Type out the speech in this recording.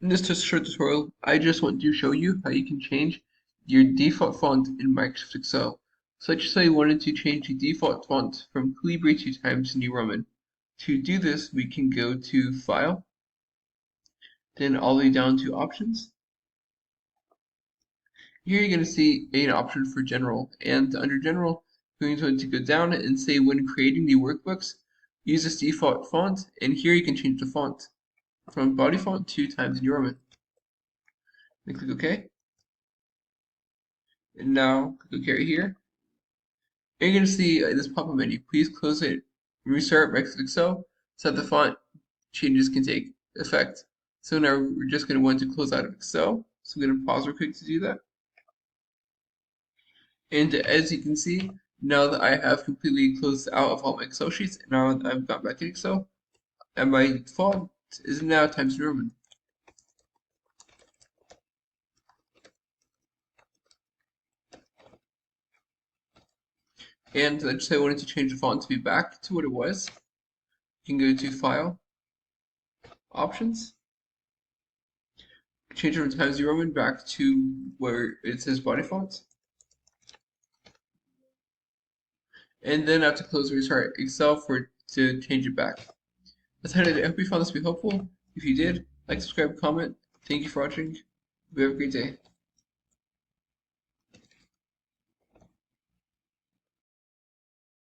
In this short tutorial, I just want to show you how you can change your default font in Microsoft Excel. So let's say you wanted to change the default font from Calibri to Times New Roman. To do this, we can go to File, then all the way down to Options. Here you're going to see an option for General, and under General, you're going to go down and say when creating the workbooks, use this default font, and here you can change the font from body font to Times New Roman. Then click OK. And now click OK right here. And you're going to see this pop-up menu. Please close it and restart Microsoft Excel so that the font changes can take effect. So now we're just going to want to close out of Excel. So I'm going to pause real quick to do that. And as you can see, now that I have completely closed out of all my Excel sheets, and now that I've got back in Excel, and my font is now Times New Roman. And let's say I wanted to change the font to be back to what it was. You can go to File, Options, change it from Times New Roman back to where it says body font. And then I have to close and restart Excel to change it back. That's how I did it. I hope you found this to be helpful. If you did, like, subscribe, comment. Thank you for watching. Have a great day.